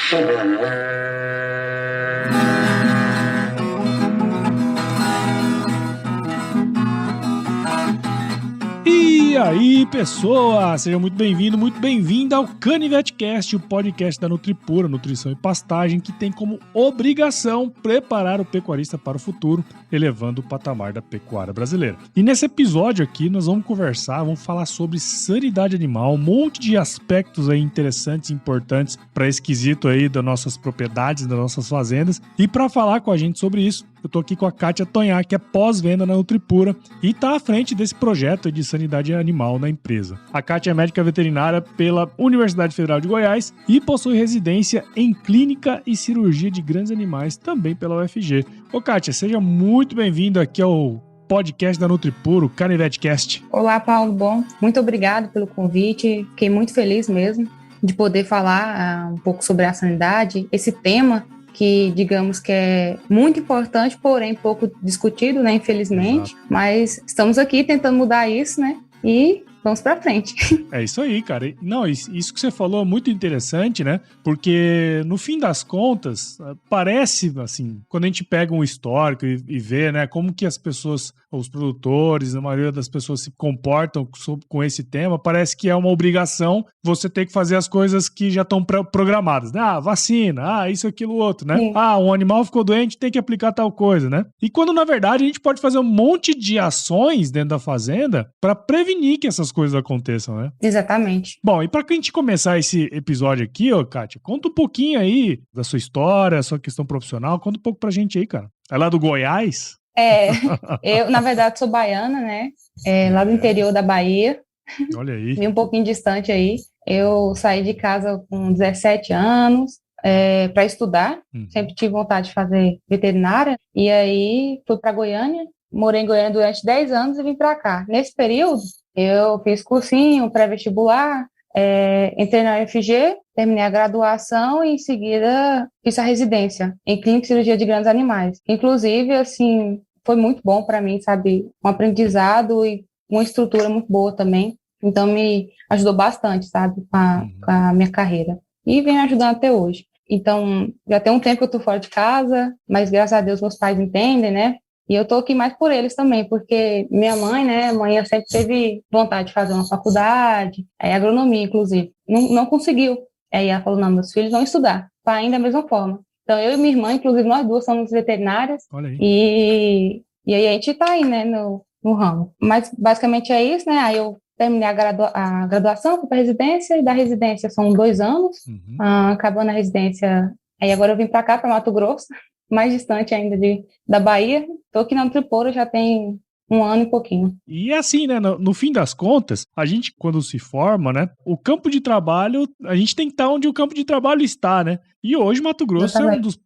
E aí, pessoa! Seja muito bem-vindo, muito bem-vinda ao CanivetCast, o podcast da Nutripura, Nutrição e Pastagem, que tem como obrigação preparar o pecuarista para o futuro, elevando o patamar da pecuária brasileira. E nesse episódio aqui, nós vamos falar sobre sanidade animal, um monte de aspectos aí interessantes e importantes para esse quesito aí das nossas propriedades, das nossas fazendas. E para falar com a gente sobre isso, eu tô aqui com a Kátia Tonhar, que é pós-venda na Nutripura e tá à frente desse projeto de sanidade animal na empresa. A Kátia é médica veterinária pela Universidade Federal de Goiás e possui residência em clínica e cirurgia de grandes animais também pela UFG. Ô Kátia, seja muito bem-vindo aqui ao podcast da Nutripura, o CanivetCast. Olá, Paulo. Bom, muito obrigado pelo convite. Fiquei muito feliz mesmo de poder falar um pouco sobre a sanidade, esse tema que, digamos que é muito importante, porém pouco discutido, né, infelizmente. Exato. Mas estamos aqui tentando mudar isso, né, e vamos pra frente. É isso aí, cara. Não, isso que você falou é muito interessante, né? Porque, no fim das contas, parece, assim, quando a gente pega um histórico e vê, né, como que as pessoas, os produtores, a maioria das pessoas se comportam com esse tema, parece que é uma obrigação você ter que fazer as coisas que já estão programadas, né? Ah, vacina, isso, aquilo, outro, né? Sim. Ah, um animal ficou doente, tem que aplicar tal coisa, né? E quando, na verdade, a gente pode fazer um monte de ações dentro da fazenda para prevenir que essas coisas aconteçam, né? Exatamente. Bom, e para a gente começar esse episódio aqui, ó, Kátia, conta um pouquinho aí da sua história, sua questão profissional, conta um pouco pra gente aí, cara. É lá do Goiás? Eu, na verdade, sou baiana, né? Lá do interior da Bahia. Olha aí. Vim um pouquinho distante aí. Eu saí de casa com 17 anos para estudar. Sempre tive vontade de fazer veterinária. E aí, fui para Goiânia. Morei em Goiânia durante 10 anos e vim para cá. Nesse período, eu fiz cursinho pré-vestibular, entrei na UFG, terminei a graduação e em seguida fiz a residência em clínica e cirurgia de grandes animais. Inclusive, assim, foi muito bom para mim, sabe? Um aprendizado e uma estrutura muito boa também. Então, me ajudou bastante, sabe? Com a minha carreira. E vem ajudando até hoje. Então, já tem um tempo que eu tô fora de casa, mas graças a Deus meus pais entendem, né? E eu tô aqui mais por eles também, porque minha mãe, né, mãe sempre teve vontade de fazer uma faculdade, agronomia, inclusive. Não conseguiu. Aí ela falou, não, meus filhos vão estudar, ainda da mesma forma. Então, eu e minha irmã, inclusive, nós duas somos veterinárias. Olha aí. E aí a gente tá aí, né, no ramo. Mas, basicamente, é isso, né? Aí eu terminei a graduação, fui para residência, e da residência são 2 anos. Acabando a residência, aí agora eu vim para cá, para Mato Grosso, mais distante ainda da Bahia. Estou aqui na Nutripura já tem 1 ano e pouquinho. E é assim, né? No fim das contas, a gente, quando se forma, né? O campo de trabalho, a gente tem que estar onde o campo de trabalho está, né? E hoje Mato Grosso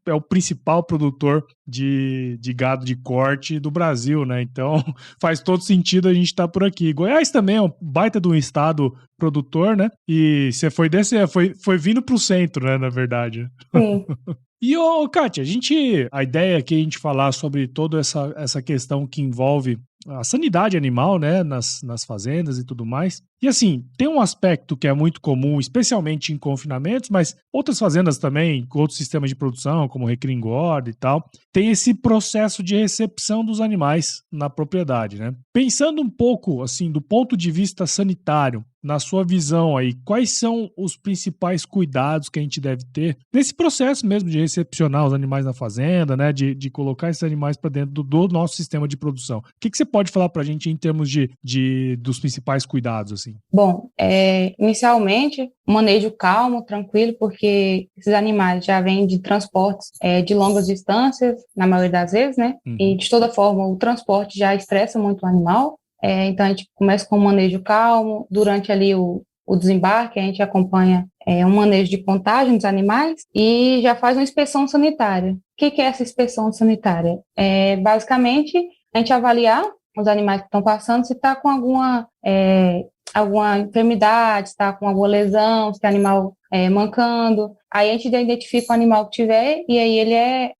é o principal produtor de gado de corte do Brasil, né? Então faz todo sentido a gente estar por aqui. Goiás também é um baita de um estado produtor, né? E você foi vindo pro centro, né? Na verdade. Sim. E, Kátia, a ideia aqui é a gente falar sobre toda essa questão que envolve a sanidade animal, né, nas fazendas e tudo mais. E assim, tem um aspecto que é muito comum, especialmente em confinamentos, mas outras fazendas também, com outros sistemas de produção, como recria engorda e tal, tem esse processo de recepção dos animais na propriedade, né? Pensando um pouco, assim, do ponto de vista sanitário, na sua visão aí, quais são os principais cuidados que a gente deve ter nesse processo mesmo de recepcionar os animais na fazenda, né, de colocar esses animais para dentro do nosso sistema de produção? O que você pode falar para a gente em termos dos principais cuidados, assim? Bom, inicialmente, manejo calmo, tranquilo, porque esses animais já vêm de transportes de longas distâncias, na maioria das vezes, né? E, de toda forma, o transporte já estressa muito o animal. Então, a gente começa com um manejo calmo. Durante ali o desembarque, a gente acompanha um manejo de contagem dos animais e já faz uma inspeção sanitária. O que é essa inspeção sanitária? Basicamente, a gente avaliar os animais que estão passando se está com alguma enfermidade, se está com alguma lesão, se tem animal mancando. Aí a gente identifica o animal que tiver e aí ele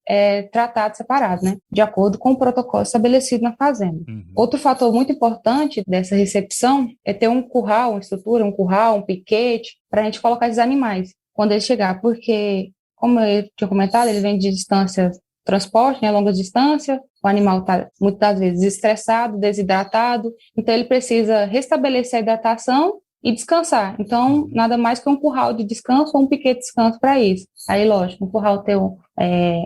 é tratado separado, né? De acordo com o protocolo estabelecido na fazenda. Outro fator muito importante dessa recepção é ter um curral, uma estrutura, um curral, um piquete, para a gente colocar esses animais quando eles chegar, porque como eu tinha comentado, ele vem de distâncias, transporte, né, longas distâncias, o animal está muitas vezes estressado, desidratado, então ele precisa restabelecer a hidratação e descansar. Então, nada mais que um curral de descanso ou um piquete de descanso para isso. Aí, lógico, um curral ter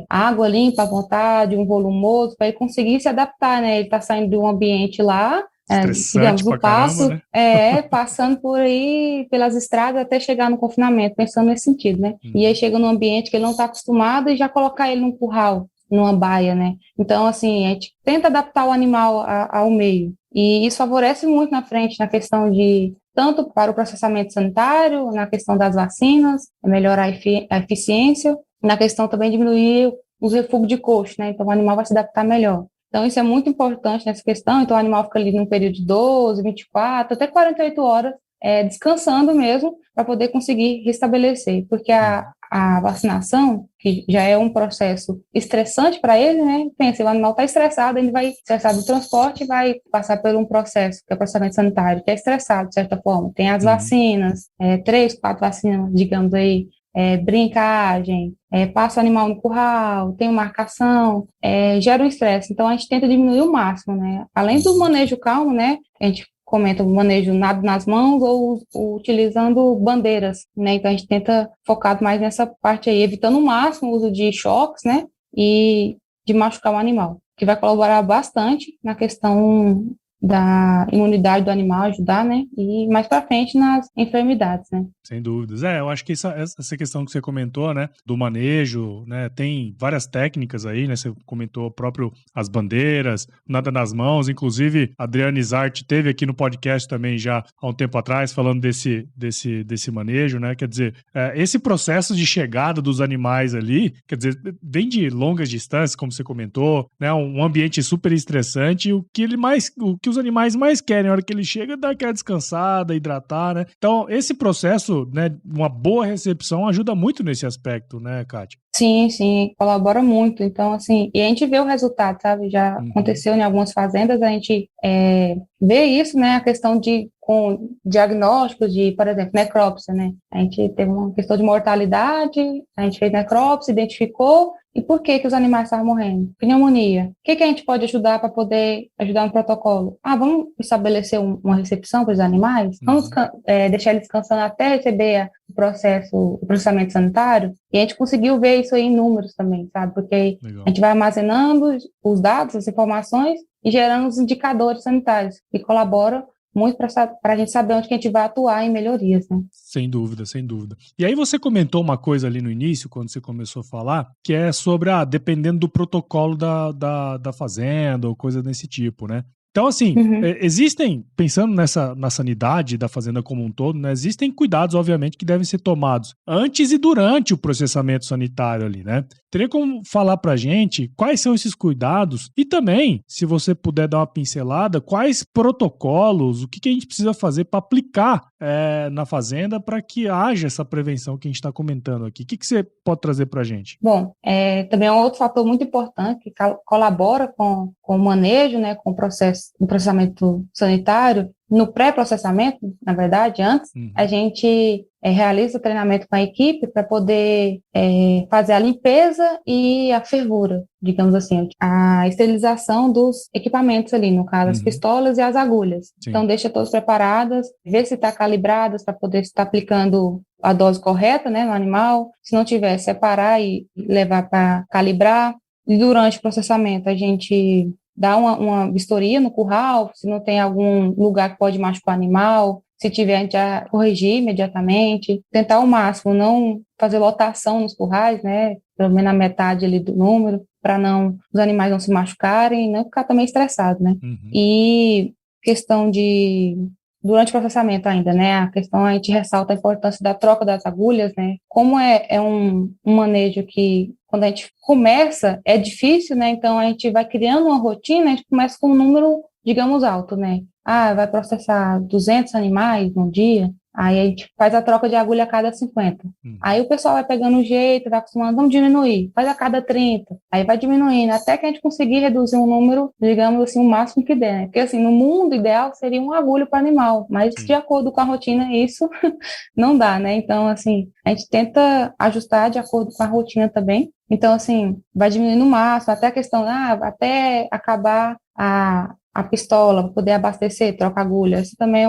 água limpa à vontade, um volumoso, para ele conseguir se adaptar, né? Ele está saindo de um ambiente lá, digamos, Estressante pra caramba, né? passando por aí, pelas estradas, até chegar no confinamento, pensando nesse sentido, né? E aí chega num ambiente que ele não está acostumado e já colocar ele num curral, numa baia, né? Então, assim, a gente tenta adaptar o animal ao meio. E isso favorece muito na frente, na questão de, tanto para o processamento sanitário, na questão das vacinas, melhorar a eficiência, na questão também de diminuir os refugos de coxo, né? Então, o animal vai se adaptar melhor. Então, isso é muito importante nessa questão. Então, o animal fica ali num período de 12, 24, até 48 horas, descansando mesmo, para poder conseguir restabelecer. Porque a vacinação, que já é um processo estressante para ele, né? Pensa, o animal está estressado, ele vai estressar do transporte e vai passar por um processo, que é o processamento sanitário, que é estressado, de certa forma. Tem as vacinas, 3, 4 vacinas, digamos aí, brincagem, passa o animal no curral, tem marcação, gera um estresse. Então, a gente tenta diminuir o máximo, né? Além do manejo calmo, né? A gente comenta o manejo nado nas mãos ou utilizando bandeiras, né? Então, a gente tenta focar mais nessa parte aí, evitando o máximo o uso de choques, né? E de machucar o animal, que vai colaborar bastante na questão da imunidade do animal, ajudar, né? E mais para frente nas enfermidades, né? Sem dúvidas. Eu acho que essa questão que você comentou, né, do manejo, né, tem várias técnicas aí, né, você comentou próprio as bandeiras, nada nas mãos, inclusive a Adriane Zart teve aqui no podcast também já há um tempo atrás falando desse manejo, né, quer dizer, esse processo de chegada dos animais ali, quer dizer, vem de longas distâncias, como você comentou, né, um ambiente super estressante, e o que os animais mais querem, na hora que ele chega, é dar aquela descansada, hidratar, né, então esse processo, né, uma boa recepção ajuda muito nesse aspecto, né, Kátia? Sim, colabora muito. Então, assim, e a gente vê o resultado, sabe? Já aconteceu em algumas fazendas, a gente vê isso, né? A questão com diagnósticos de, por exemplo, necrópsia, né? A gente teve uma questão de mortalidade, a gente fez necrópsia, identificou, e por que os animais estavam morrendo? Pneumonia. O que a gente pode ajudar para poder ajudar no protocolo? Vamos estabelecer uma recepção para os animais? Vamos deixar eles descansando até receber o processamento sanitário? E a gente conseguiu ver isso aí em números também, sabe? Porque a gente vai armazenando os dados, as informações e gerando os indicadores sanitários, que colaboram muito para a gente saber onde que a gente vai atuar em melhorias, né? Sem dúvida, sem dúvida. E aí você comentou uma coisa ali no início, quando você começou a falar, que é sobre, dependendo do protocolo da fazenda ou coisa desse tipo, né? Então, assim, existem, pensando na sanidade da fazenda como um todo, né, existem cuidados, obviamente, que devem ser tomados antes e durante o processamento sanitário ali, né? Teria como falar pra gente quais são esses cuidados e também, se você puder dar uma pincelada, quais protocolos, o que a gente precisa fazer para aplicar na fazenda para que haja essa prevenção que a gente está comentando aqui. O que você pode trazer pra gente? Bom, também é um outro fator muito importante que colabora com o manejo, né, com o processamento sanitário. No pré-processamento, na verdade, antes, a gente realiza o treinamento com a equipe para poder fazer a limpeza e a fervura, digamos assim, a esterilização dos equipamentos ali, no caso, as pistolas e as agulhas. Sim. Então, deixa todas preparadas, ver se está calibradas para poder estar aplicando a dose correta, né, no animal. Se não tiver, separar e levar para calibrar. E durante o processamento, a gente dá uma vistoria no curral, se não tem algum lugar que pode machucar o animal, se tiver, a gente já corrigir imediatamente, tentar ao máximo não fazer lotação nos currais, né, pelo menos a metade ali do número, para os animais não se machucarem, não ficar também estressado, né. E questão durante o processamento ainda, né, a gente ressalta a importância da troca das agulhas, né, como é um manejo que, quando a gente começa, é difícil, né, então a gente vai criando uma rotina, a gente começa com um número, digamos, alto, né, vai processar 200 animais num dia, Aí a gente faz a troca de agulha a cada 50. Aí o pessoal vai pegando o jeito, vai acostumando, vamos diminuir, faz a cada 30. Aí vai diminuindo, até que a gente conseguir reduzir um número, digamos assim, o máximo que der, né? Porque assim, no mundo ideal seria uma agulha para animal, mas de acordo com a rotina, isso não dá, né? Então, assim, a gente tenta ajustar de acordo com a rotina também. Então, assim, vai diminuindo o máximo, até a questão, até acabar a pistola, para poder abastecer, troca agulha. Isso também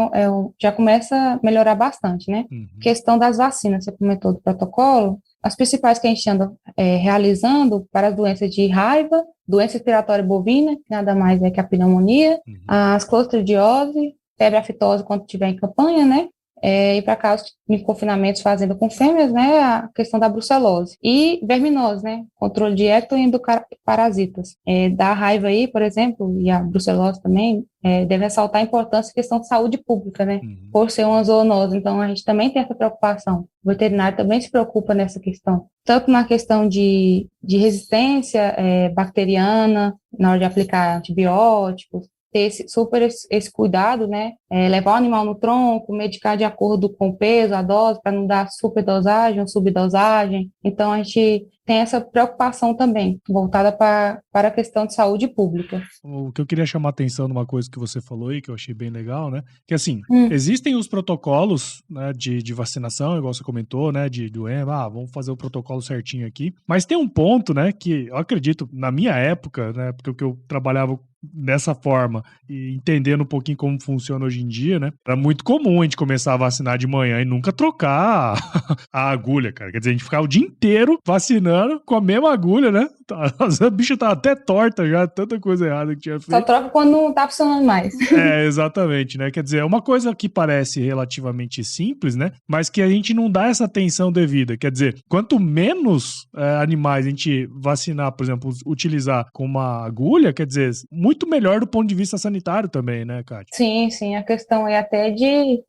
já começa a melhorar bastante, né? Questão das vacinas, você comentou do protocolo. As principais que a gente anda realizando para as doenças de raiva, doença respiratória bovina, que nada mais é que a pneumonia, as clostridiose, febre aftosa quando tiver em campanha, né? E para casos de confinamentos fazendo com fêmeas, né, a questão da brucelose. E verminose, né, controle de ectoendoparasitas. Da raiva aí, por exemplo, e a brucelose também, deve ressaltar a importância da questão de saúde pública, né, por ser uma zoonose. Então, a gente também tem essa preocupação. O veterinário também se preocupa nessa questão. Tanto na questão de resistência bacteriana, na hora de aplicar antibióticos, ter esse cuidado, né? Levar o animal no tronco, medicar de acordo com o peso, a dose, para não dar superdosagem ou subdosagem. Então, a gente tem essa preocupação também, voltada para a questão de saúde pública. O que eu queria chamar a atenção numa coisa que você falou aí, que eu achei bem legal, né? Que assim, existem os protocolos, né, de vacinação, igual você comentou, né? De doença, vamos fazer o protocolo certinho aqui. Mas tem um ponto, né, que eu acredito, na minha época, né? Porque eu trabalhava dessa forma e entendendo um pouquinho como funciona hoje em dia, né? Era muito comum a gente começar a vacinar de manhã e nunca trocar a agulha, cara. Quer dizer, a gente ficava o dia inteiro vacinando com a mesma agulha, né? A bicha tava até torta já, tanta coisa errada que tinha feito. Só troca quando não tá funcionando mais. Exatamente, né? Quer dizer, é uma coisa que parece relativamente simples, né? Mas que a gente não dá essa atenção devida. Quer dizer, quanto menos animais a gente vacinar, por exemplo, utilizar com uma agulha, quer dizer, muito melhor do ponto de vista sanitário também, né, Kátia? Sim, a questão é até de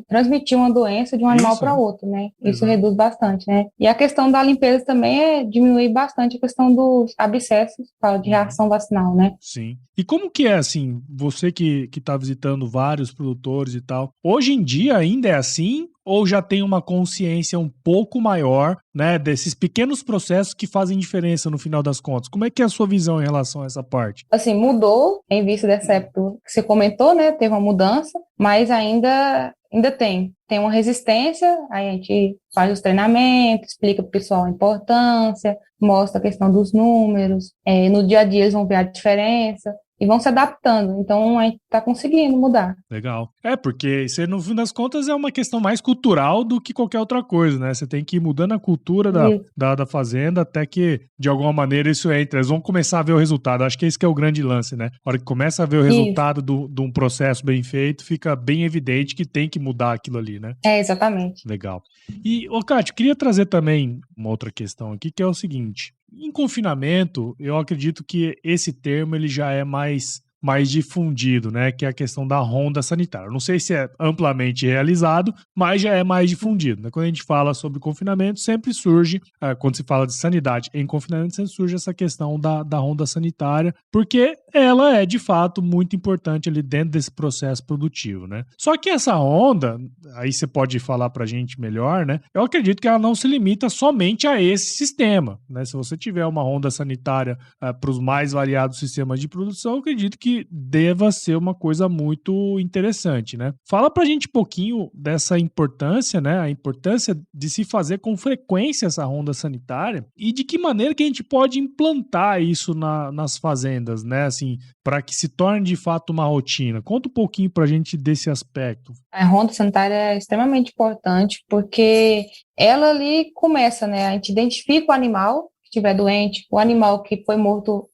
transmitir uma doença de um animal para outro, né? Isso reduz bastante, né? E a questão da limpeza também diminuir bastante a questão dos abscessos, de reação vacinal, né? Sim. E como que é, assim, você que tá visitando vários produtores e tal, hoje em dia ainda é assim? Ou já tem uma consciência um pouco maior, né, desses pequenos processos que fazem diferença no final das contas? Como é que é a sua visão em relação a essa parte? Assim, mudou em vista dessa época que você comentou, né? Teve uma mudança, mas ainda tem uma resistência. Aí a gente faz os treinamentos, explica para o pessoal a importância, mostra a questão dos números. No dia a dia eles vão ver a diferença e vão se adaptando. Então, a gente está conseguindo mudar. Legal. Porque isso, no fim das contas, é uma questão mais cultural do que qualquer outra coisa, né? Você tem que ir mudando a cultura da fazenda até que, de alguma maneira, isso entre. Eles vão começar a ver o resultado. Acho que esse que é o grande lance, né? A hora que começa a ver o resultado de um processo bem feito, fica bem evidente que tem que mudar aquilo ali, né? Exatamente. Legal. E, Kátia, queria trazer também uma outra questão aqui, que é o seguinte. Em confinamento, eu acredito que esse termo ele já é mais difundido, né? Que é a questão da ronda sanitária. Não sei se é amplamente realizado, mas já é mais difundido, né? Quando a gente fala sobre confinamento, sempre surge, quando se fala de sanidade em confinamento, sempre surge essa questão da ronda sanitária, porque ela é, de fato, muito importante ali dentro desse processo produtivo, né? Só que essa ronda, aí você pode falar pra gente melhor, né? Eu acredito que ela não se limita somente a esse sistema, né? Se você tiver uma ronda sanitária para os mais variados sistemas de produção, eu acredito que deva ser uma coisa muito interessante, né? Fala pra gente um pouquinho dessa importância, né? A importância de se fazer com frequência essa ronda sanitária e de que maneira que a gente pode implantar isso nas fazendas, né? Assim, para que se torne de fato uma rotina. Conta um pouquinho pra gente desse aspecto. A ronda sanitária é extremamente importante porque ela ali começa, né? A gente identifica o animal estiver doente, o animal que foi morto,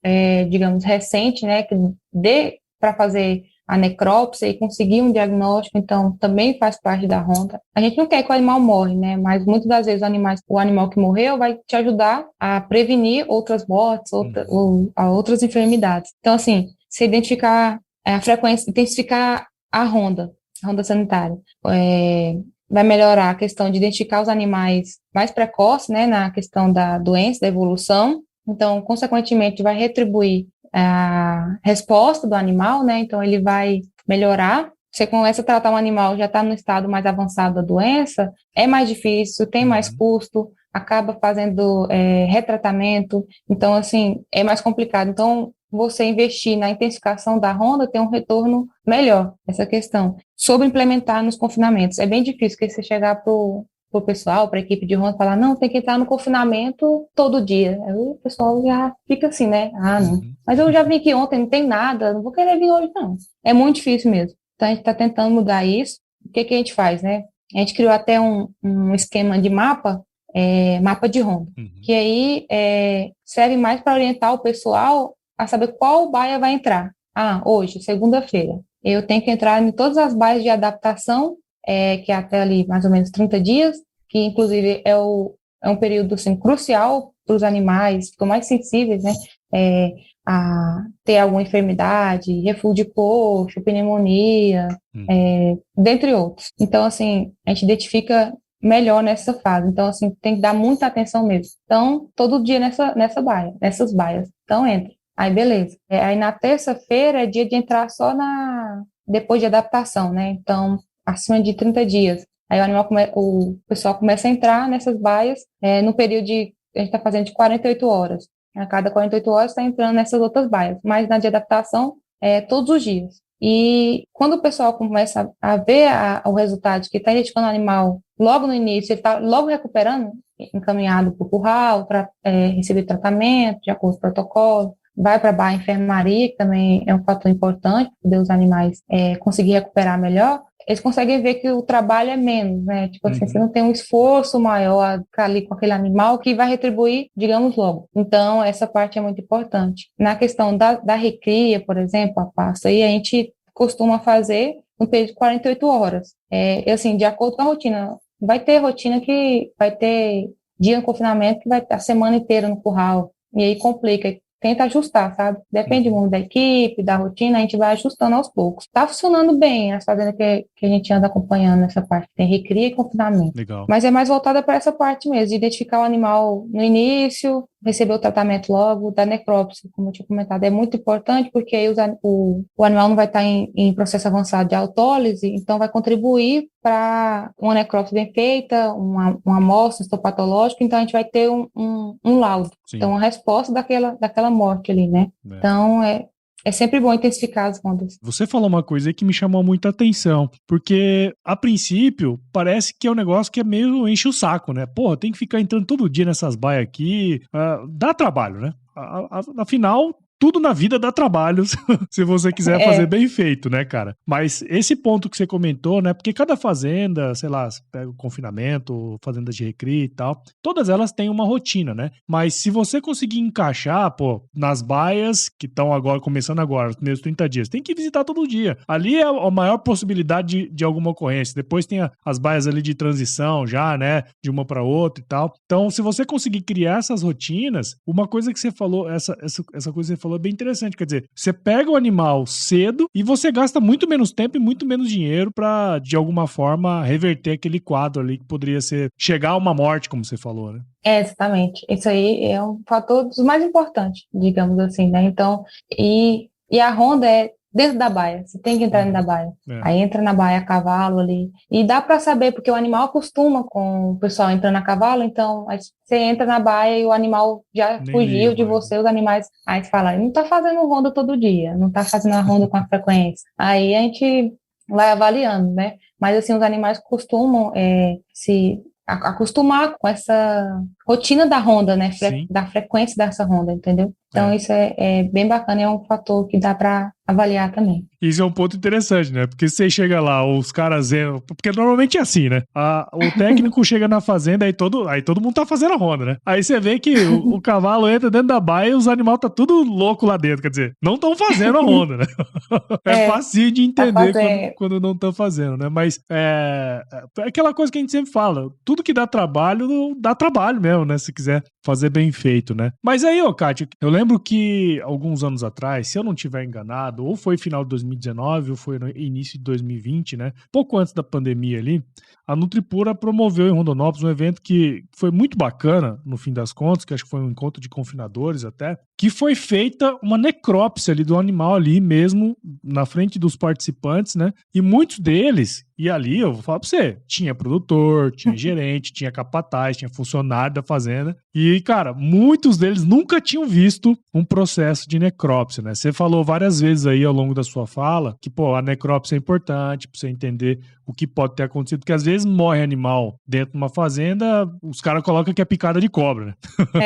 digamos, recente, né, que dê para fazer a necrópsia e conseguir um diagnóstico, então também faz parte da ronda. A gente não quer que o animal morre, né, mas muitas das vezes o animal que morreu vai te ajudar a prevenir outras mortes, outras enfermidades. Então, assim, se identificar a frequência, intensificar a ronda sanitária, vai melhorar a questão de identificar os animais mais precoces, né, na questão da doença, da evolução. Então, consequentemente, vai retribuir a resposta do animal, né, então ele vai melhorar você começa a tratar um animal, já está no estado mais avançado da doença, é mais difícil, tem mais custo, acaba fazendo retratamento, então, assim, é mais complicado. Então, você investir na intensificação da ronda tem um retorno melhor, essa questão. Sobre implementar nos confinamentos, é bem difícil que você chegar para o pessoal, para a equipe de ronda, falar, não, tem que entrar no confinamento todo dia. Aí o pessoal já fica assim, né? Ah, não. Mas eu já vim aqui ontem, não tem nada, não vou querer vir hoje, não. É muito difícil mesmo. Então, a gente está tentando mudar isso. O que a gente faz, né? A gente criou até um esquema de mapa de ronda, que aí serve mais para orientar o pessoal a saber qual baia vai entrar. Ah, hoje, segunda-feira, eu tenho que entrar em todas as baias de adaptação, que é até ali mais ou menos 30 dias, que inclusive é um período assim, crucial para os animais, ficam mais sensíveis, né? A ter alguma enfermidade, refluxo de coxo, pneumonia, dentre outros. Então, assim, a gente identifica melhor nessa fase. Então, assim, tem que dar muita atenção mesmo. Então, todo dia nessas baias. Então, entra. Aí, beleza. Aí, na terça-feira, é dia de entrar só depois de adaptação, né? Então, acima de 30 dias. Aí, o pessoal começa a entrar nessas baias no período a gente está fazendo de 48 horas. A cada 48 horas está entrando nessas outras baias. Mas na de adaptação, todos os dias. E quando o pessoal começa a ver o resultado de que está identificando o animal logo no início, ele está logo recuperando, encaminhado para o curral, para receber tratamento, de acordo com o protocolo, vai para a baia enfermaria, que também é um fator importante, para poder os animais conseguir recuperar melhor, eles conseguem ver que o trabalho é menos, né? Tipo assim, você não tem um esforço maior a ficar ali com aquele animal que vai retribuir, digamos, logo. Então, essa parte é muito importante. Na questão da recria, por exemplo, a pasta, aí a gente costuma fazer no período de 48 horas. Assim, de acordo com a rotina. Vai ter rotina que vai ter dia no confinamento que vai estar a semana inteira no curral. E aí complica. Tenta ajustar, sabe? Depende muito da equipe, da rotina, a gente vai ajustando aos poucos. Tá funcionando bem as fazendas que a gente anda acompanhando nessa parte. Tem recria e confinamento. Legal. Mas é mais voltada para essa parte mesmo, de identificar o animal no início, receber o tratamento logo, da necrópsia, como eu tinha comentado. É muito importante porque aí o animal não vai estar em processo avançado de autólise, então vai contribuir para uma necrópsia bem feita, uma amostra histopatológica, então a gente vai ter um laudo. Sim. Então, uma resposta daquela morte ali, né? Então, é sempre bom intensificar as rondas. Você falou uma coisa aí que me chamou muita atenção, porque a princípio parece que é um negócio que é meio enche o saco, né? Porra, tem que ficar entrando todo dia nessas baias aqui, dá trabalho, né? Afinal, tudo na vida dá trabalho se você quiser fazer bem feito, né, cara? Mas esse ponto que você comentou, né? Porque cada fazenda, sei lá, você pega o confinamento, fazendas de recria e tal, todas elas têm uma rotina, né? Mas se você conseguir encaixar, pô, nas baias que estão agora, começando agora, os primeiros 30 dias, tem que visitar todo dia. Ali é a maior possibilidade de alguma ocorrência. Depois tem as baias ali de transição já, né? De uma para outra e tal. Então, se você conseguir criar essas rotinas, uma coisa que você falou, essa coisa que você falou é bem interessante, quer dizer, você pega o animal cedo e você gasta muito menos tempo e muito menos dinheiro pra, de alguma forma, reverter aquele quadro ali que poderia chegar a uma morte, como você falou, né? Exatamente. Isso aí é um fator dos mais importantes, digamos assim, né? Então, e a ronda é dentro da baia, você tem que entrar dentro da baia. Aí entra na baia a cavalo ali. E dá para saber, porque o animal acostuma com o pessoal entrando a cavalo, então aí você entra na baia e o animal já fugiu de você, os animais. Aí você fala, não tá fazendo ronda todo dia, não tá fazendo a ronda com a frequência. Aí a gente vai avaliando, né? Mas assim, os animais costumam se acostumar com essa rotina da ronda, né? Da frequência dessa ronda, entendeu? Então isso é bem bacana, é um fator que dá para avaliar também. Isso é um ponto interessante, né? Porque você chega lá, os caras... Porque normalmente é assim, né? O técnico chega na fazenda, aí todo mundo tá fazendo a ronda, né? Aí você vê que o cavalo entra dentro da baia e os animais tá tudo louco lá dentro. Quer dizer, não estão fazendo a ronda, né? É fácil de entender quando não estão fazendo, né? Mas é aquela coisa que a gente sempre fala. Tudo que dá trabalho mesmo, né? Se quiser fazer bem feito, né? Mas aí, Kátia, eu lembro que alguns anos atrás, se eu não tiver enganado, ou foi final de 2019 ou foi no início de 2020, né? Pouco antes da pandemia ali, a Nutripura promoveu em Rondonópolis um evento que foi muito bacana, no fim das contas, que acho que foi um encontro de confinadores até, que foi feita uma necrópsia ali do animal ali mesmo, na frente dos participantes, né? E muitos deles, e ali eu vou falar pra você, tinha produtor, tinha gerente, tinha capataz, tinha funcionário da fazenda, e, cara, muitos deles nunca tinham visto um processo de necrópsia, né? Você falou várias vezes aí ao longo da sua fala que, pô, a necrópsia é importante pra você entender o que pode ter acontecido, porque às vezes morre animal dentro de uma fazenda, os caras colocam que é picada de cobra, né?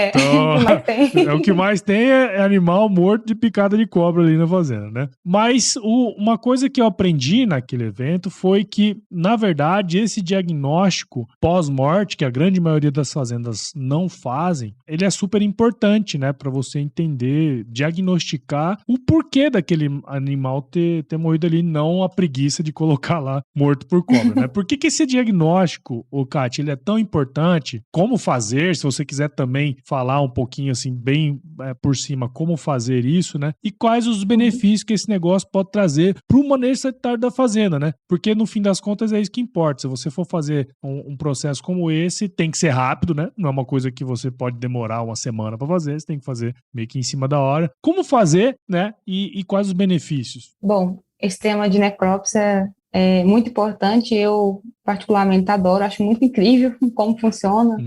Então, mas tem. O que mais tem é animal morto de picada de cobra ali na fazenda, né? Mas uma coisa que eu aprendi naquele evento foi que, na verdade, esse diagnóstico pós-morte, que a grande maioria das fazendas não fazem, ele é super importante, né? Para você entender, diagnosticar o porquê daquele animal ter morrido ali, não a preguiça de colocar lá morto por cobra, né? Por que esse diagnóstico, Kátia, ele é tão importante? Como fazer, se você quiser também falar um pouquinho assim, bem por cima, como fazer isso, né? E quais os benefícios que esse negócio pode trazer para o manejo sanitário da fazenda, né? Porque no fim das contas é isso que importa. Se você for fazer um processo como esse, tem que ser rápido, né? Não é uma coisa que você pode demorar uma semana para fazer, você tem que fazer meio que em cima da hora. Como fazer, né? E quais os benefícios? Bom, esse tema de necrópsia é muito importante, eu particularmente adoro, acho muito incrível como funciona.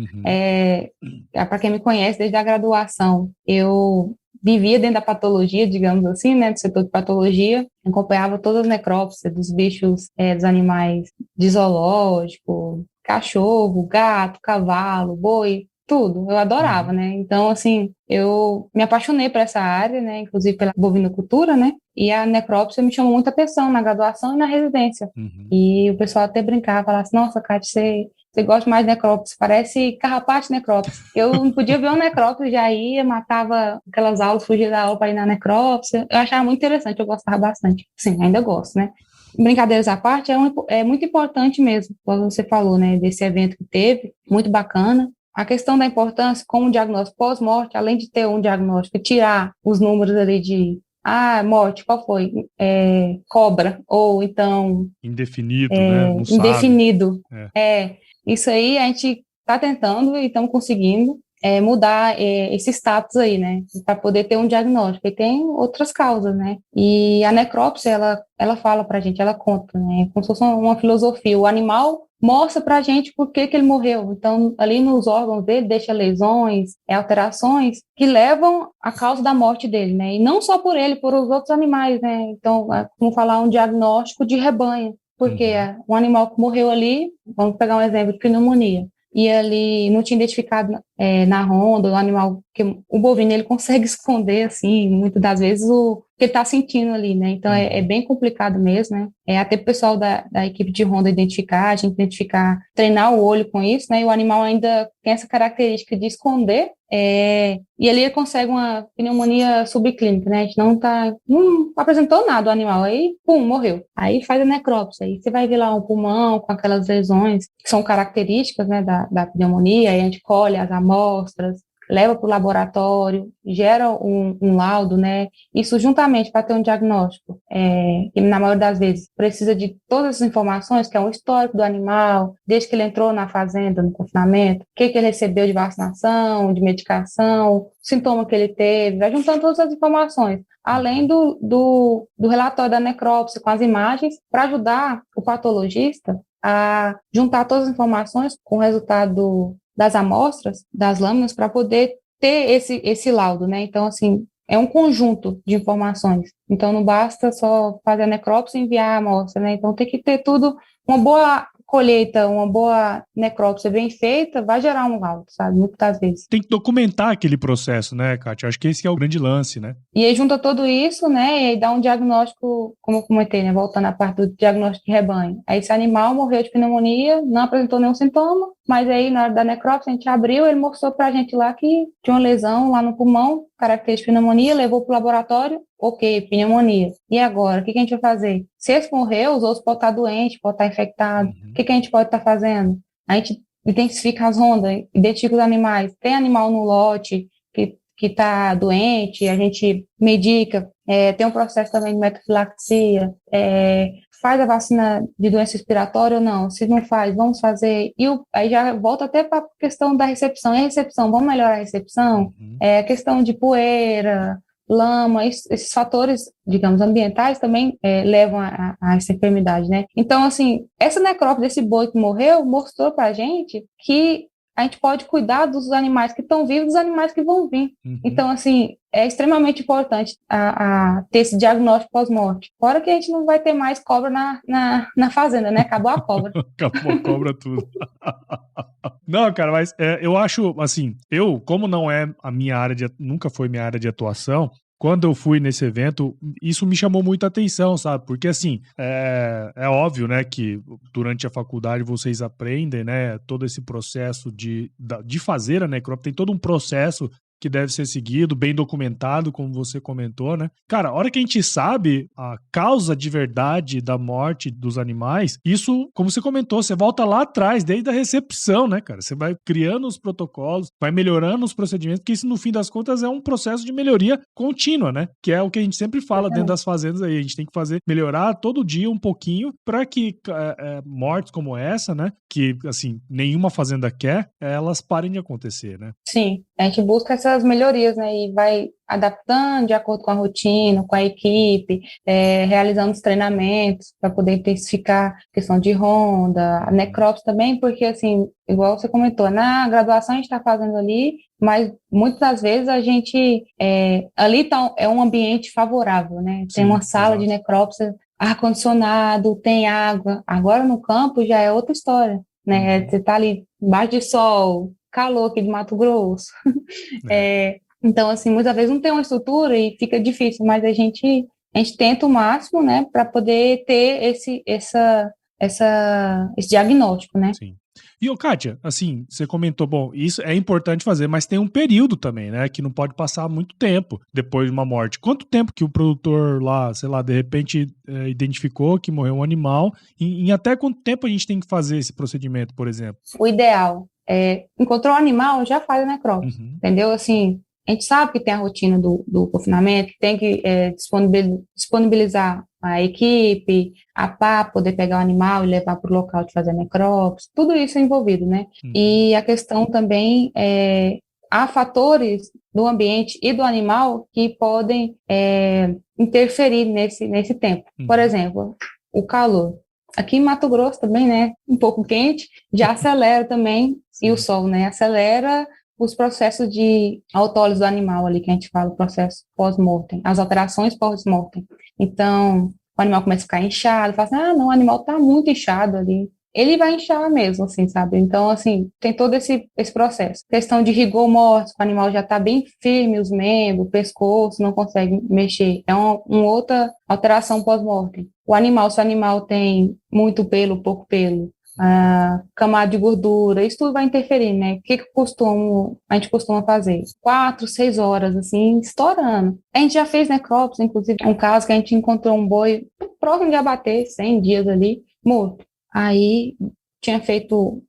Para quem me conhece desde a graduação, eu vivia dentro da patologia, digamos assim, né, do setor de patologia, acompanhava todas as necrópsias dos bichos, dos animais de zoológico, cachorro, gato, cavalo, boi, tudo, eu adorava, né, então, assim, eu me apaixonei por essa área, né, inclusive pela bovinocultura, né, e a necrópsia me chamou muita atenção na graduação e na residência, e o pessoal até brincava, falava assim, nossa, Kátia, você gosta mais de necrópsia, parece carrapato necrópsia. Eu não podia ver uma necrópsia, já ia, matava aquelas aulas, fugia da aula para ir na necrópsia. Eu achava muito interessante, eu gostava bastante. Sim, ainda gosto, né? Brincadeiras à parte, é muito importante mesmo, como você falou, né, desse evento que teve, muito bacana. A questão da importância como diagnóstico pós-morte, além de ter um diagnóstico, tirar os números ali de morte, qual foi? Cobra, ou então... Indefinido, né? Não indefinido. sabe. Isso aí a gente está tentando e estamos conseguindo mudar esse status aí, né? Para poder ter um diagnóstico. E tem outras causas, né? E a necrópsia, ela fala para a gente, ela conta, né? Como se fosse uma filosofia. O animal mostra para a gente por que ele morreu. Então, ali nos órgãos dele, deixa lesões, alterações que levam à causa da morte dele, né? E não só por ele, por os outros animais, né? Então, como falar, um diagnóstico de rebanho. Porque um animal que morreu ali, vamos pegar um exemplo de pneumonia, e ali não tinha identificado na ronda, o animal, que o bovino ele consegue esconder, assim, muitas das vezes o que ele está sentindo ali, né? Então é bem complicado mesmo, né? Até o pessoal da equipe de ronda identificar, a gente identificar, treinar o olho com isso, né? E o animal ainda tem essa característica de esconder, e ali ele consegue uma pneumonia subclínica, né? A gente não apresentou nada o animal, aí, pum, morreu. Aí faz a necrópsia, aí você vai ver lá um pulmão com aquelas lesões que são características, né, da pneumonia, aí a gente colhe as amostras, leva para o laboratório, gera um laudo, né? Isso juntamente para ter um diagnóstico, que na maioria das vezes precisa de todas as informações, que é um histórico do animal, desde que ele entrou na fazenda, no confinamento, o que ele recebeu de vacinação, de medicação, sintoma que ele teve, vai juntando todas as informações, além do relatório da necrópsia com as imagens, para ajudar o patologista a juntar todas as informações com o resultado das amostras, das lâminas, para poder ter esse laudo, né? Então, assim, é um conjunto de informações. Então, não basta só fazer a necrópsia e enviar a amostra, né? Então, tem que ter tudo, uma boa colheita, uma boa necrópsia bem feita, vai gerar um laudo, sabe? Muitas vezes. Tem que documentar aquele processo, né, Kátia? Acho que esse é o grande lance, né? E aí junta tudo isso, né, e aí dá um diagnóstico, como eu comentei, né, voltando à parte do diagnóstico de rebanho. Aí esse animal morreu de pneumonia, não apresentou nenhum sintoma, mas aí na hora da necrópsia a gente abriu, ele mostrou pra gente lá que tinha uma lesão lá no pulmão, característica de pneumonia, levou pro laboratório, ok, pneumonia. E agora, o que a gente vai fazer? Se esse morreu, os outros podem estar doentes, podem estar infectados. O que a gente pode estar fazendo? A gente intensifica as rondas, identifica os animais. Tem animal no lote que está doente, a gente medica, tem um processo também de metofilaxia, faz a vacina de doença respiratória ou não? Se não faz, vamos fazer. Aí já volta até para a questão da recepção. E a recepção, vamos melhorar a recepção? A questão de poeira, lama, esses fatores, digamos, ambientais também levam a essa enfermidade, né? Então, assim, essa necrópsia desse boi que morreu mostrou para a gente que a gente pode cuidar dos animais que estão vivos e dos animais que vão vir. Então, assim, é extremamente importante a ter esse diagnóstico pós-morte. Fora que a gente não vai ter mais cobra na fazenda, né? Acabou a cobra. Acabou a cobra tudo. Não, cara, mas eu acho, assim, como não é a minha área nunca foi minha área de atuação, quando eu fui nesse evento, isso me chamou muita atenção, sabe? Porque, assim, é óbvio, né, que durante a faculdade vocês aprendem, né, todo esse processo de fazer a necrópsia, tem todo um processo que deve ser seguido, bem documentado, como você comentou, né? Cara, a hora que a gente sabe a causa de verdade da morte dos animais, isso, como você comentou, você volta lá atrás, desde a recepção, né, cara? Você vai criando os protocolos, vai melhorando os procedimentos, porque isso, no fim das contas, é um processo de melhoria contínua, né? Que é o que a gente sempre fala dentro das fazendas aí. A gente tem que melhorar todo dia um pouquinho para que mortes como essa, né? Que, assim, nenhuma fazenda quer, elas parem de acontecer, né? Sim, a gente busca essas melhorias, né, e vai adaptando de acordo com a rotina, com a equipe, realizando os treinamentos para poder intensificar a questão de ronda, a necrópsia também, porque, assim, igual você comentou, na graduação a gente está fazendo ali, mas muitas das vezes a gente, ali é um ambiente favorável, né, tem uma sala de necrópsia, ar-condicionado, tem água, agora no campo já é outra história, né, você está ali embaixo de sol, calor aqui de Mato Grosso. Então, assim, muitas vezes não tem uma estrutura e fica difícil, mas a gente tenta o máximo, né, para poder ter esse diagnóstico, né? Sim. E, Kátia, assim, você comentou, bom, isso é importante fazer, mas tem um período também, né, que não pode passar muito tempo depois de uma morte. Quanto tempo que o produtor lá, sei lá, de repente identificou que morreu um animal, em até quanto tempo a gente tem que fazer esse procedimento, por exemplo? O ideal encontrou o animal, já faz a necrópsia, entendeu? Assim, a gente sabe que tem a rotina do confinamento, que tem que disponibilizar a equipe, a pá, poder pegar o animal e levar para o local de fazer a necrópsia, tudo isso é envolvido, né? E a questão também há fatores do ambiente e do animal que podem interferir nesse tempo. Por exemplo, o calor. Aqui em Mato Grosso também, né, um pouco quente, já acelera também, e o sol, né, acelera os processos de autólise do animal ali, que a gente fala, o processo pós-mortem, as alterações pós-mortem. Então, o animal começa a ficar inchado, fala assim, não, o animal tá muito inchado ali. Ele vai inchar mesmo, assim, sabe? Então, assim, tem todo esse processo. Questão de rigor mortis, o animal já tá bem firme, os membros, o pescoço, não consegue mexer. É uma outra alteração pós-mortem. Se o animal tem muito pelo, pouco pelo, camada de gordura, isso tudo vai interferir, né? O que a gente costuma fazer? 4, 6 horas, assim, estourando. A gente já fez necrópsia, inclusive, um caso que a gente encontrou um boi próximo de abater, 100 dias ali, morto. Aí, tinha feito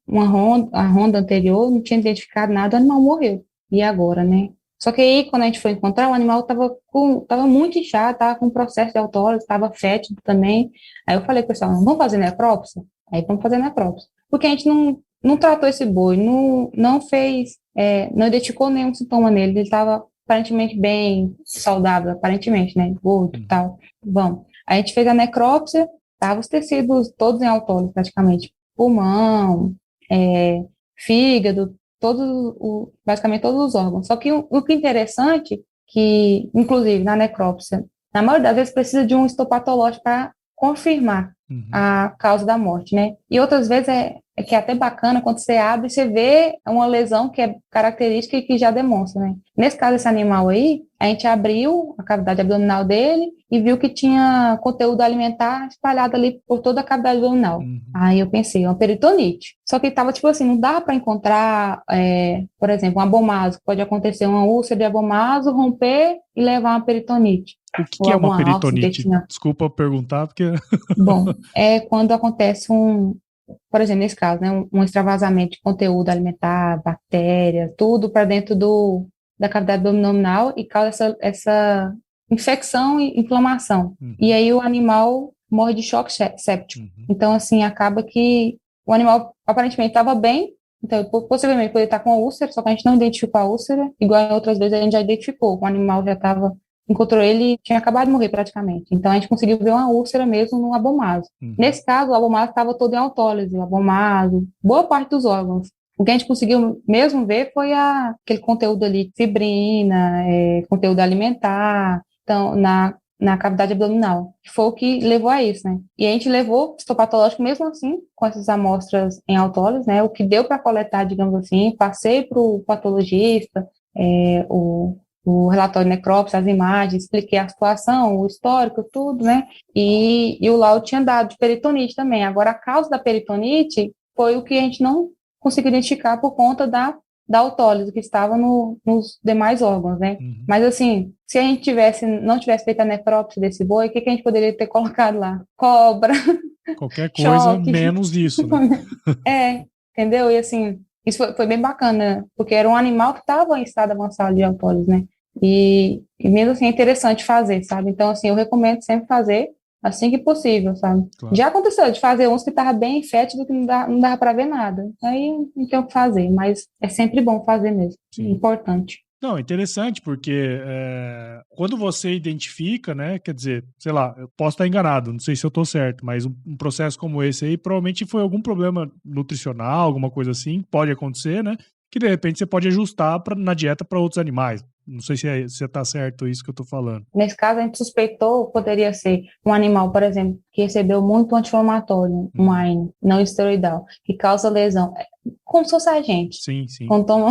a ronda anterior, não tinha identificado nada, o animal morreu. E agora, né? Só que aí, quando a gente foi encontrar, o animal tava muito inchado, tava com processo de autólise, tava fétido também. Aí eu falei, pessoal, vamos fazer necrópsia? Aí vamos fazer necrópsia. Porque a gente não tratou esse boi, não fez, não identificou nenhum sintoma nele, ele estava aparentemente bem saudável, aparentemente, né, gordo e tal. Bom, a gente fez a necrópsia, tava os tecidos todos em autólise praticamente, pulmão, fígado, basicamente todos os órgãos. Só que o que é interessante, que inclusive na necrópsia, na maioria das vezes precisa de um histopatológico para confirmar a causa da morte, né? E outras vezes que é até bacana quando você abre e você vê uma lesão que é característica e que já demonstra, né? Nesse caso, esse animal aí, a gente abriu a cavidade abdominal dele e viu que tinha conteúdo alimentar espalhado ali por toda a cavidade abdominal. Aí eu pensei, uma peritonite. Só que tava tipo assim, não dá para encontrar, por exemplo, um abomaso. Pode acontecer uma úlcera de abomaso, romper e levar uma peritonite. O que é uma peritonite? Desculpa perguntar, porque... Bom, é quando acontece por exemplo, nesse caso, né, um extravasamento de conteúdo alimentar, bactérias, tudo para dentro da cavidade abdominal e causa essa infecção e inflamação. E aí o animal morre de choque séptico. Então, assim, acaba que o animal aparentemente estava bem, então possivelmente poderia estar com a úlcera, só que a gente não identificou a úlcera, igual outras vezes a gente já identificou, o animal já estava, encontrou ele, tinha acabado de morrer praticamente. Então, a gente conseguiu ver uma úlcera mesmo no abomaso. Nesse caso, o abomaso estava todo em autólise, o abomaso, boa parte dos órgãos. O que a gente conseguiu mesmo ver foi aquele conteúdo ali, fibrina, conteúdo alimentar, então, na cavidade abdominal, que foi o que levou a isso, né? E a gente levou histopatológico mesmo assim, com essas amostras em autólise, né? O que deu para coletar, digamos assim, passei para o patologista, o relatório de necrópsia, as imagens, expliquei a situação, o histórico, tudo, né? E o laudo tinha dado de peritonite também. Agora, a causa da peritonite foi o que a gente não conseguiu identificar por conta da autólise que estava nos demais órgãos, né? Mas, assim, se a gente não tivesse feito a necrópsia desse boi, o que a gente poderia ter colocado lá? Cobra. Qualquer coisa choque. Menos isso, né? Entendeu? E, assim, isso foi bem bacana, porque era um animal que estava em estado avançado de autólise, né? E mesmo assim é interessante fazer, sabe? Então, assim, eu recomendo sempre fazer assim que possível, sabe? Claro. Já aconteceu de fazer uns que estavam bem fétido que não dava para ver nada. Aí não tem o que fazer, mas é sempre bom fazer mesmo. Sim. Importante. Não, interessante, porque quando você identifica, né, quer dizer, sei lá, eu posso estar enganado, não sei se eu estou certo, mas um processo como esse aí provavelmente foi algum problema nutricional, alguma coisa assim, pode acontecer, né, que de repente você pode ajustar na dieta para outros animais. Não sei se está certo isso que eu estou falando. Nesse caso, a gente suspeitou, poderia ser um animal, por exemplo, que recebeu muito anti-inflamatório, um AINE, não esteroidal, que causa lesão, como se fosse a gente. Sim. Quando toma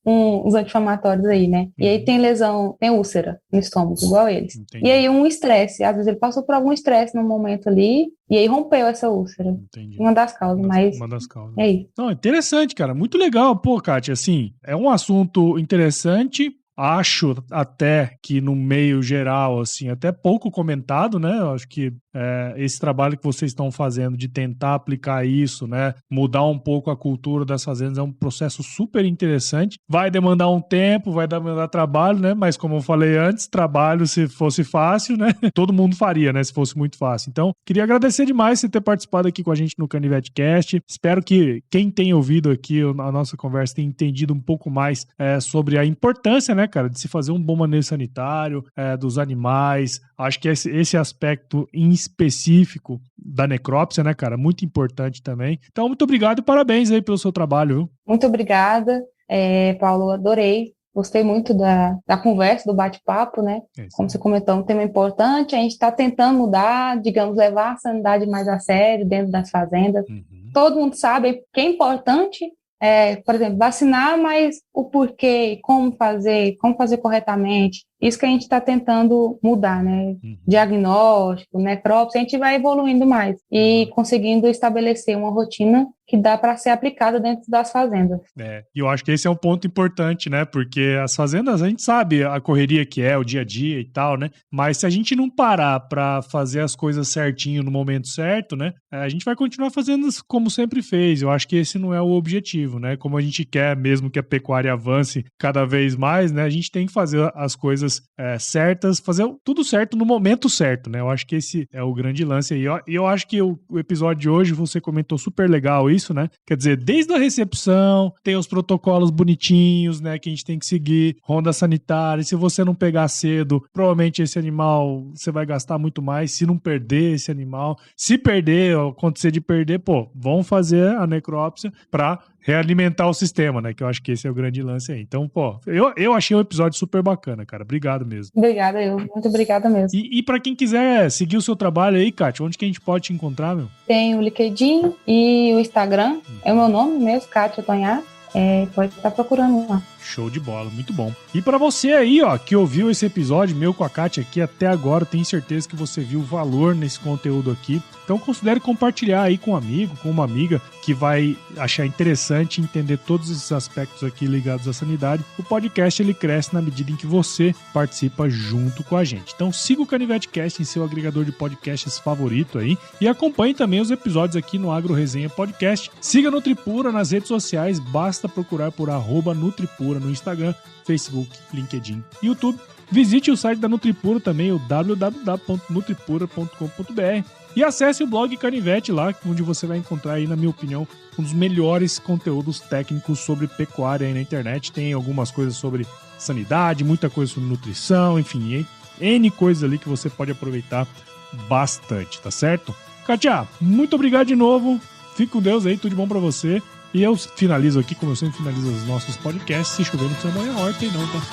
uns anti-inflamatórios aí, né? E aí tem lesão, tem úlcera no estômago, igual eles. Entendi. E aí um estresse, às vezes ele passou por algum estresse no momento ali, e aí rompeu essa úlcera. Entendi. Uma das causas, mas uma das causas. É isso. Não, interessante, cara, muito legal. Pô, Kátia, assim, é um assunto interessante. Acho até que no meio geral, assim, até pouco comentado, né? Eu acho que esse trabalho que vocês estão fazendo de tentar aplicar isso, né? Mudar um pouco a cultura das fazendas é um processo super interessante. Vai demandar um tempo, vai demandar trabalho, né? Mas como eu falei antes, trabalho se fosse fácil, né? Todo mundo faria, né? Se fosse muito fácil. Então, queria agradecer demais você ter participado aqui com a gente no CanivetCast. Espero que quem tem ouvido aqui a nossa conversa tenha entendido um pouco mais sobre a importância, né, cara, de se fazer um bom manejo sanitário dos animais. Acho que esse aspecto em específico da necrópsia, né, cara, muito importante também. Então, muito obrigado e parabéns aí pelo seu trabalho, viu? Muito obrigada, Paulo, adorei. Gostei muito da conversa, do bate-papo, né? Como você comentou, um tema importante. A gente está tentando mudar, digamos, levar a sanidade mais a sério dentro das fazendas. Todo mundo sabe que é importante, por exemplo, vacinar, mas o porquê, como fazer corretamente, isso que a gente está tentando mudar, né? Diagnóstico, necrópsia, a gente vai evoluindo mais e conseguindo estabelecer uma rotina que dá para ser aplicada dentro das fazendas. E eu acho que esse é um ponto importante, né? Porque as fazendas, a gente sabe a correria que é, o dia a dia e tal, né? Mas se a gente não parar para fazer as coisas certinho no momento certo, né? A gente vai continuar fazendo como sempre fez. Eu acho que esse não é o objetivo, né? Como a gente quer mesmo que a pecuária avance cada vez mais, né? A gente tem que fazer as coisas certas, fazer tudo certo no momento certo, né? Eu acho que esse é o grande lance aí. E eu acho que o episódio de hoje, você comentou super legal isso, né? Quer dizer, desde a recepção, tem os protocolos bonitinhos, né? Que a gente tem que seguir, ronda sanitária. Se você não pegar cedo, provavelmente esse animal, você vai gastar muito mais. Se não perder esse animal, se perder, acontecer de perder, vão fazer a necrópsia para realimentar o sistema, né? Que eu acho que esse é o grande lance aí. Então, eu achei um episódio super bacana, cara. Obrigado mesmo. Obrigada, muito obrigada mesmo. E pra quem quiser seguir o seu trabalho aí, Kátia, onde que a gente pode te encontrar, meu? Tem o LinkedIn e o Instagram. É o meu nome mesmo, Kátia Tonhar. Pode estar procurando lá. Show de bola, muito bom. E pra você aí, que ouviu esse episódio meu com a Kátia aqui até agora, tenho certeza que você viu valor nesse conteúdo aqui. Então considere compartilhar aí com um amigo, com uma amiga que vai achar interessante entender todos esses aspectos aqui ligados à sanidade. O podcast ele cresce na medida em que você participa junto com a gente. Então siga o CanivetCast em seu agregador de podcasts favorito aí e acompanhe também os episódios aqui no Agro Resenha Podcast. Siga Nutripura nas redes sociais, basta procurar por @Nutripura Nutripura no Instagram, Facebook, LinkedIn e YouTube. Visite o site da Nutripura também, o www.nutripura.com.br, e acesse o blog Canivete lá, onde você vai encontrar aí, na minha opinião, um dos melhores conteúdos técnicos sobre pecuária aí na internet. Tem algumas coisas sobre sanidade, muita coisa sobre nutrição, enfim, N coisas ali que você pode aproveitar bastante, tá certo? Kátia, muito obrigado de novo. Fique com Deus aí, tudo de bom pra você. E eu finalizo aqui, como eu sempre finalizo os nossos podcasts, se chover não precisa molhar a horta aí não, tá?